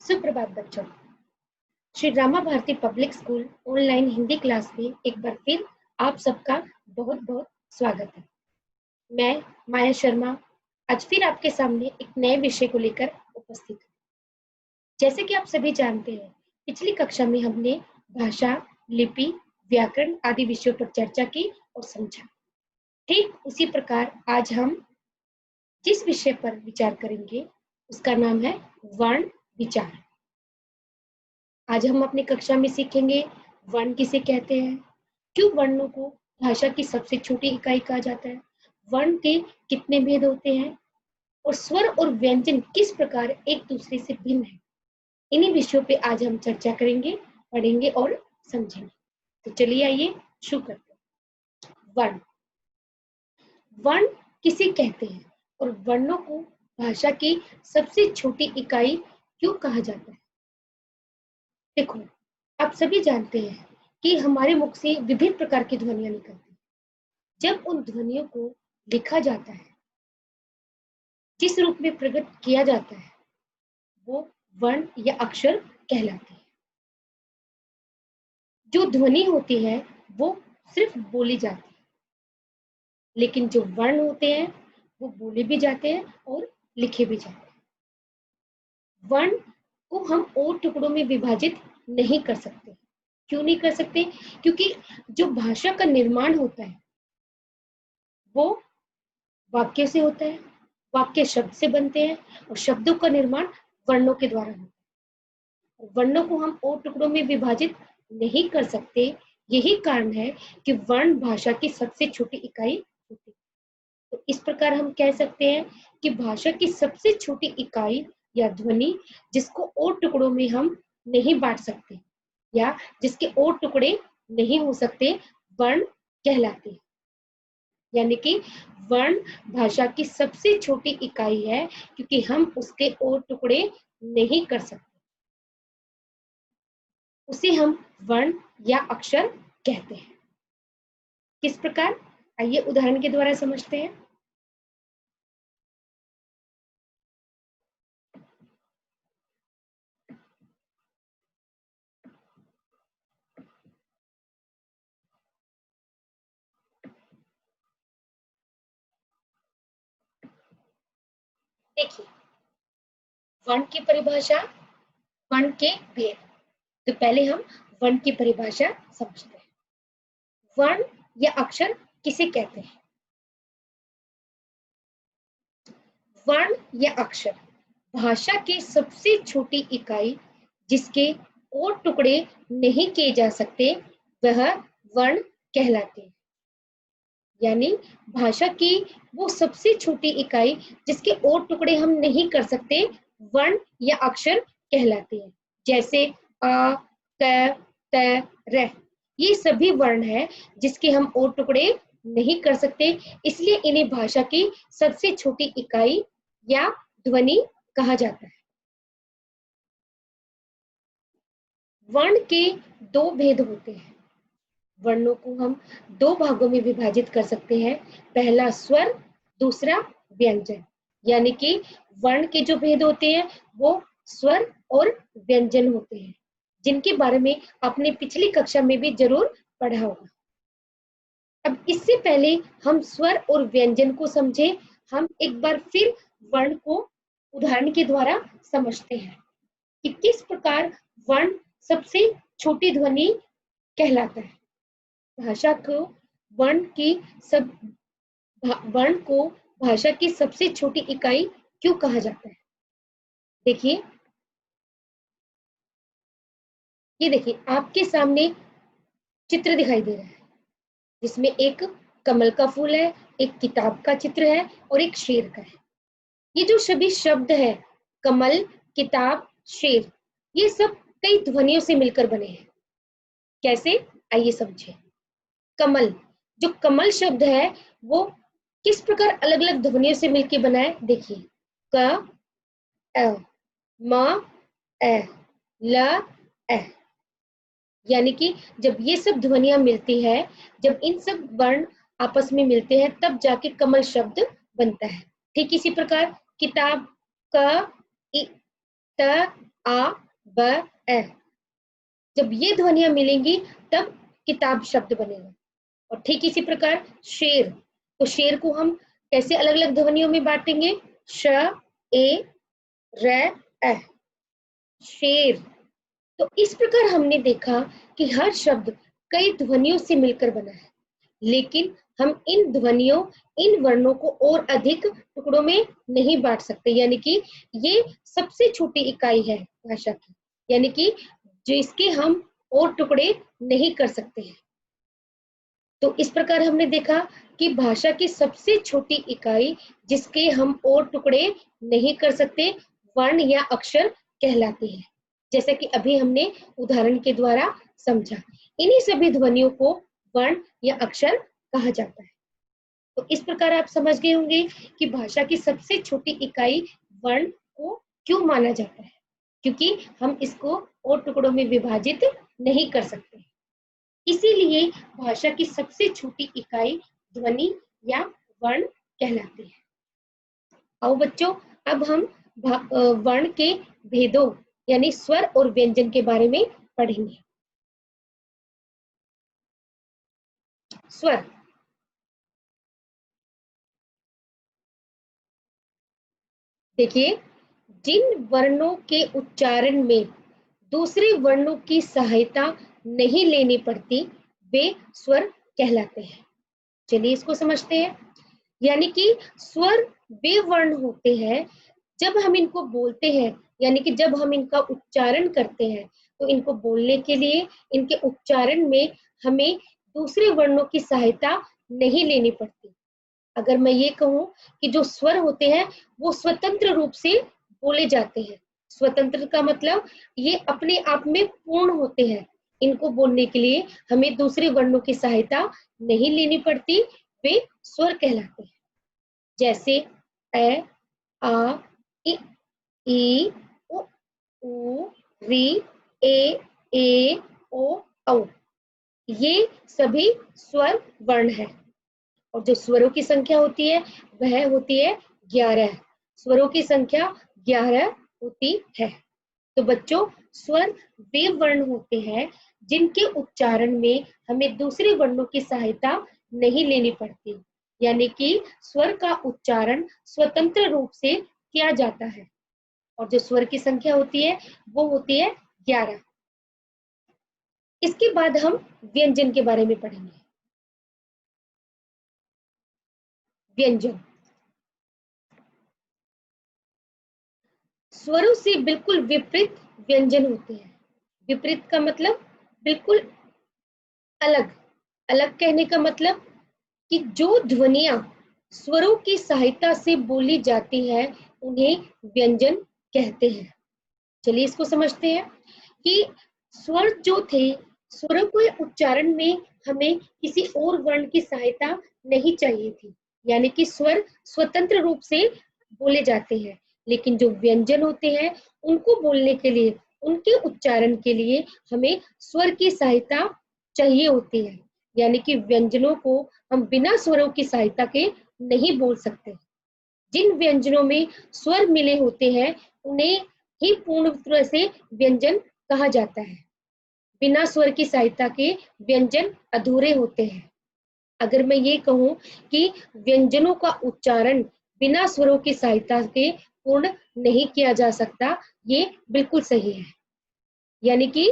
सुप्रभात बच्चों। Shri Rama Bharati public school online Hindi class में एक बार फिर आप सबका बहुत बहुत स्वागत है। मैं माया शर्मा आज फिर आपके सामने एक नए विषय को लेकर उपस्थित हूँ। जैसे कि आप सभी जानते हैं, पिछली कक्षा में हमने भाषा, लिपि, व्याकरण आदि विषयों पर चर्चा की और समझा। ठीक उसी प्रकार आज हम जिस विषय पर विचार करेंगे उसका नाम है वर्ण विचार। आज हम अपनी कक्षा में सीखेंगे वर्ण किसे कहते हैं, क्यों वर्णों को भाषा की सबसे छोटी इकाई कहा जाता है, वर्ण के कितने भेद होते हैं और स्वर और व्यंजन किस प्रकार एक दूसरे से भिन्न है। इन्हीं विषयों पे आज हम चर्चा करेंगे, पढ़ेंगे और समझेंगे। तो चलिए आइए शुरू करते हैं। वर्ण वर्ण किसे कहते हैं और वर्णों को भाषा की सबसे छोटी इकाई क्यों कहा जाता है। देखो, आप सभी जानते हैं कि हमारे मुख से विभिन्न प्रकार की ध्वनियां निकलती हैं। जब उन ध्वनियों को लिखा जाता है, जिस रूप में प्रकट किया जाता है, वो वर्ण या अक्षर कहलाते हैं। जो ध्वनि होती है वो सिर्फ बोली जाती है, लेकिन जो वर्ण होते हैं वो बोले भी जाते हैं और लिखे भी जाते हैं। वर्ण को हम और टुकड़ों में विभाजित नहीं कर सकते। क्यों नहीं कर सकते? क्योंकि जो भाषा का निर्माण होता है वो वाक्य से होता है, वाक्य शब्द से बनते हैं और शब्दों का निर्माण वर्णों के द्वारा होता है। वर्णों को हम और टुकड़ों में विभाजित नहीं कर सकते। यही कारण है कि वर्ण भाषा की सबसे छोटी इकाई होती है। तो इस प्रकार हम कह सकते हैं कि भाषा की सबसे छोटी इकाई या ध्वनि जिसको और टुकड़ों में हम नहीं बांट सकते या जिसके और टुकड़े नहीं हो सकते, वर्ण कहलाते हैं। यानी कि वर्ण भाषा की सबसे छोटी इकाई है क्योंकि हम उसके और टुकड़े नहीं कर सकते। उसे हम वर्ण या अक्षर कहते हैं। किस प्रकार? आइए उदाहरण के द्वारा समझते हैं। देखिए, वर्ण की परिभाषा, वर्ण के भेद। तो पहले हम वर्ण की परिभाषा समझते हैं। वर्ण या अक्षर किसे कहते हैं? वर्ण या अक्षर भाषा की सबसे छोटी इकाई जिसके और टुकड़े नहीं किए जा सकते, वह वर्ण कहलाते हैं। यानी भाषा की वो सबसे छोटी इकाई जिसके और टुकड़े हम नहीं कर सकते, वर्ण या अक्षर कहलाते हैं। जैसे अ, क, त, र, ये सभी वर्ण हैं जिसके हम और टुकड़े नहीं कर सकते, इसलिए इन्हें भाषा की सबसे छोटी इकाई या ध्वनि कहा जाता है। वर्ण के दो भेद होते हैं। वर्णों को हम दो भागों में विभाजित कर सकते हैं, पहला स्वर, दूसरा व्यंजन। यानी कि वर्ण के जो भेद होते हैं वो स्वर और व्यंजन होते हैं, जिनके बारे में आपने पिछली कक्षा में भी जरूर पढ़ा होगा। अब इससे पहले हम स्वर और व्यंजन को समझे, हम एक बार फिर वर्ण को उदाहरण के द्वारा समझते हैं कि किस प्रकार वर्ण सबसे छोटी ध्वनि कहलाता है। भाषा को वर्ण की सब वर्ण को भाषा की सबसे छोटी इकाई क्यों कहा जाता है? देखिए, ये देखिए आपके सामने चित्र दिखाई दे रहा है जिसमें एक कमल का फूल है, एक किताब का चित्र है और एक शेर का है। ये जो सभी शब्द है, कमल, किताब, शेर, ये सब कई ध्वनियों से मिलकर बने हैं। कैसे? आइए समझे। कमल, जो कमल शब्द है वो किस प्रकार अलग अलग ध्वनियों से मिलकर बना है? देखिए, क, अ, म, ए, ल, ए। यानी कि जब ये सब ध्वनियां मिलती है, जब इन सब वर्ण आपस में मिलते हैं, तब जाके कमल शब्द बनता है। ठीक इसी प्रकार किताब, क, इ, त, आ, ब, ए। जब ये ध्वनियां मिलेंगी तब किताब शब्द बनेगा। और ठीक इसी प्रकार शेर, तो शेर को हम कैसे अलग अलग ध्वनियों में बांटेंगे? श, ए, र, ए, शेर। तो इस प्रकार हमने देखा कि हर शब्द कई ध्वनियों से मिलकर बना है, लेकिन हम इन ध्वनियों, इन वर्णों को और अधिक टुकड़ों में नहीं बांट सकते, यानी कि ये सबसे छोटी इकाई है भाषा की, यानी कि जिसके हम और टुकड़े नहीं कर सकते हैं। तो इस प्रकार हमने देखा कि भाषा की सबसे छोटी इकाई जिसके हम और टुकड़े नहीं कर सकते, वर्ण या अक्षर कहलाते हैं। जैसा कि अभी हमने उदाहरण के द्वारा समझा, इन्हीं सभी ध्वनियों को वर्ण या अक्षर कहा जाता है। तो इस प्रकार आप समझ गए होंगे कि भाषा की सबसे छोटी इकाई वर्ण को क्यों माना जाता है, क्योंकि हम इसको और टुकड़ों में विभाजित नहीं कर सकते। इसीलिए भाषा की सबसे छोटी इकाई ध्वनि या वर्ण कहलाती है। आओ बच्चों, अब हम वर्ण के भेदों यानी स्वर और व्यंजन के बारे में पढ़ेंगे। स्वर, देखिए, जिन वर्णों के उच्चारण में दूसरे वर्णों की सहायता नहीं लेनी पड़ती, वे स्वर कहलाते हैं। चलिए इसको समझते हैं। यानी कि स्वर वे वर्ण होते हैं जब हम इनको बोलते हैं, यानी कि जब हम इनका उच्चारण करते हैं, तो इनको बोलने के लिए इनके उच्चारण में हमें दूसरे वर्णों की सहायता नहीं लेनी पड़ती। अगर मैं ये कहूँ कि जो स्वर होते हैं वो स्वतंत्र रूप से बोले जाते हैं। स्वतंत्र का मतलब ये अपने आप में पूर्ण होते हैं। इनको बोलने के लिए हमें दूसरे वर्णों की सहायता नहीं लेनी पड़ती, वे स्वर कहलाते हैं। जैसे ए, आ, इ, ई, उ, ऊ, री, ए, ओ, औ। ये सभी स्वर वर्ण है। और जो स्वरों की संख्या होती है वह होती है 11। स्वरों की संख्या 11 होती है। तो बच्चों, स्वर वे वर्ण होते हैं जिनके उच्चारण में हमें दूसरे वर्णों की सहायता नहीं लेनी पड़ती, यानी कि स्वर का उच्चारण स्वतंत्र रूप से किया जाता है। और जो स्वर की संख्या होती है वो होती है 11। इसके बाद हम व्यंजन के बारे में पढ़ेंगे। व्यंजन स्वरों से बिल्कुल विपरीत व्यंजन होते हैं। विपरीत का मतलब बिल्कुल अलग। अलग कहने का मतलब कि जो ध्वनियां स्वरों की सहायता से बोली जाती है उन्हें व्यंजन कहते हैं। चलिए इसको समझते हैं कि स्वर जो थे, स्वरों के उच्चारण में हमें किसी और वर्ण की सहायता नहीं चाहिए थी, यानी कि स्वर स्वतंत्र रूप से बोले जाते हैं। लेकिन जो व्यंजन होते हैं उनको बोलने के लिए, उनके उच्चारण के लिए हमें स्वर की सहायता चाहिए होती है, यानी कि व्यंजनों को हम बिना स्वरों की सहायता के नहीं बोल सकते। जिन व्यंजनों में स्वर मिले होते हैं उन्हें ही पूर्ण तरह से व्यंजन कहा जाता है। बिना स्वर की सहायता के व्यंजन अधूरे होते हैं। अगर मैं ये कहूँ कि व्यंजनों का उच्चारण बिना स्वरों की सहायता के पूर्ण नहीं किया जा सकता, ये बिल्कुल सही है। यानी कि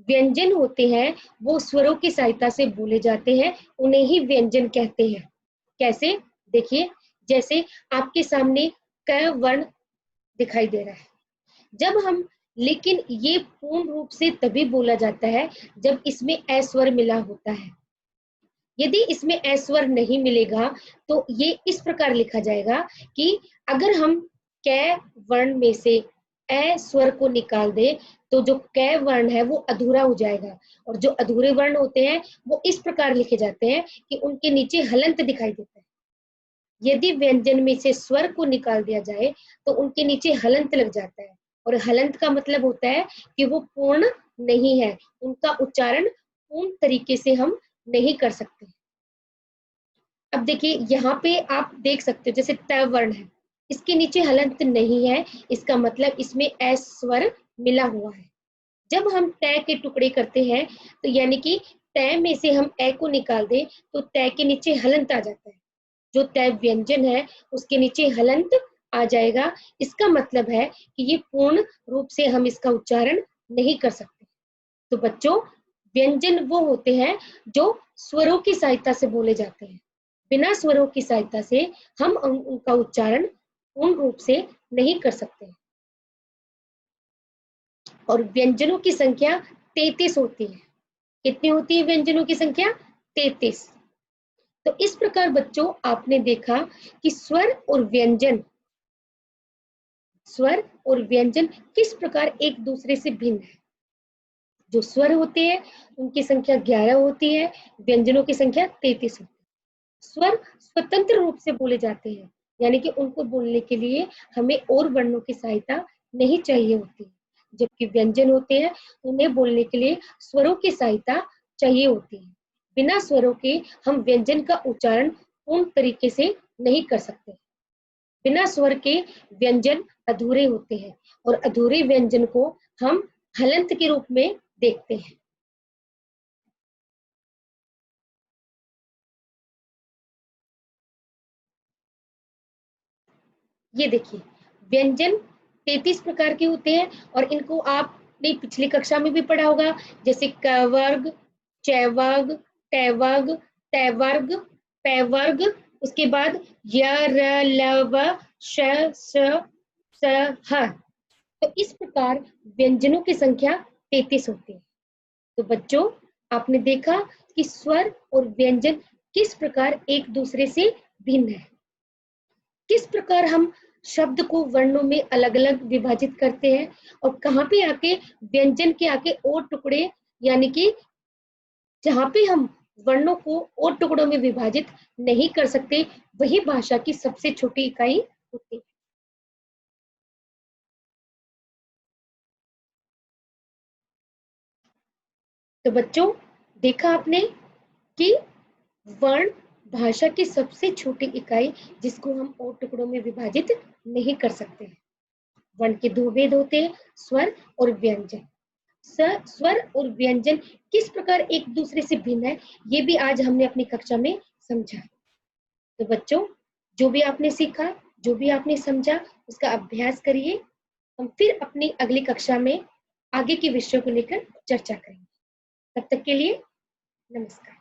व्यंजन होते हैं वो स्वरों की सहायता से बोले जाते हैं, उन्हें ही व्यंजन कहते हैं। कैसे? देखिए, जैसे आपके सामने क वर्ण दिखाई दे रहा है। जब हम, लेकिन ये पूर्ण रूप से तभी बोला जाता है जब इसमें ए स्वर मिला होता है। यदि इसमें ए स्वर नहीं मिलेगा तो ये इस प्रकार लिखा जाएगा कि अगर हम कै वर्ण में से ए स्वर को निकाल दे तो जो कै वर्ण है वो अधूरा हो जाएगा। और जो अधूरे वर्ण होते हैं वो इस प्रकार लिखे जाते हैं कि उनके नीचे हलंत दिखाई देता है। यदि व्यंजन में से स्वर को निकाल दिया जाए तो उनके नीचे हलंत लग जाता है, और हलंत का मतलब होता है कि वो पूर्ण नहीं है, उनका उच्चारण पूर्ण तरीके से हम नहीं कर सकते। अब देखिए यहाँ पे आप देख सकते हो, जैसे त वर्ण है, इसके नीचे हलंत नहीं है, इसका मतलब इसमें एस स्वर मिला हुआ है। जब हम तय के टुकड़े करते हैं तो यानी कि तय में से हम ए को निकाल दें तो तय के नीचे हलंत आ जाता है। जो तय व्यंजन है उसके नीचे हलंत आ जाएगा। इसका मतलब है कि ये पूर्ण रूप से हम इसका उच्चारण नहीं कर सकते। तो बच्चों, व्यंजन वो होते हैं जो स्वरों की सहायता से बोले जाते हैं। बिना स्वरों की सहायता से हम उनका उच्चारण पूर्ण रूप से नहीं कर सकते। और व्यंजनों की संख्या 33 होती है। कितनी होती है व्यंजनों की संख्या? 33। तो इस प्रकार बच्चों आपने देखा कि स्वर और व्यंजन किस प्रकार एक दूसरे से भिन्न है। जो स्वर होते हैं उनकी संख्या 11 होती है, व्यंजनों की संख्या 33 होती है। स्वर स्वतंत्र रूप से बोले जाते हैं, यानी कि उनको बोलने के लिए हमें और वर्णों की सहायता नहीं चाहिए होती, जबकि व्यंजन होते हैं उन्हें बोलने के लिए स्वरों की सहायता चाहिए होती है। बिना स्वरों के हम व्यंजन का उच्चारण पूर्ण तरीके से नहीं कर सकते। बिना स्वर के व्यंजन अधूरे होते हैं और अधूरे व्यंजन को हम हलंत के रूप में देखते हैं। ये देखिए, व्यंजन 33 प्रकार के होते हैं और इनको आपने पिछली कक्षा में भी पढ़ा होगा, जैसे क वर्ग, च वर्ग, ट वर्ग, त वर्ग, प वर्ग, उसके बाद य र ल व श स स ह। तो इस प्रकार व्यंजनों की संख्या 33 होती है। तो बच्चों, आपने देखा कि स्वर और व्यंजन किस प्रकार एक दूसरे से भिन्न है। किस प्रकार हम शब्द को वर्णों में अलग-अलग विभाजित करते हैं और कहाँ पे आके व्यंजन के आके और टुकड़े, यानी कि जहाँ पे हम वर्णों को और टुकड़ों में विभाजित नहीं कर सकते, वही भाषा की सबसे छोटी इकाई होती है। तो बच्चों, देखा आपने कि वर्ण भाषा की सबसे छोटी इकाई जिसको हम और टुकड़ों में विभाजित नहीं कर सकते हैं। वर्ण के दो भेद होते हैं, स्वर और व्यंजन। स्वर और व्यंजन किस प्रकार एक दूसरे से भिन्न है, ये भी आज हमने अपनी कक्षा में समझा। तो बच्चों, जो भी आपने सीखा, जो भी आपने समझा, उसका अभ्यास करिए। हम फिर अपनी अगली कक्षा में आगे के विषयों को लेकर चर्चा करेंगे। तब तक के लिए नमस्कार।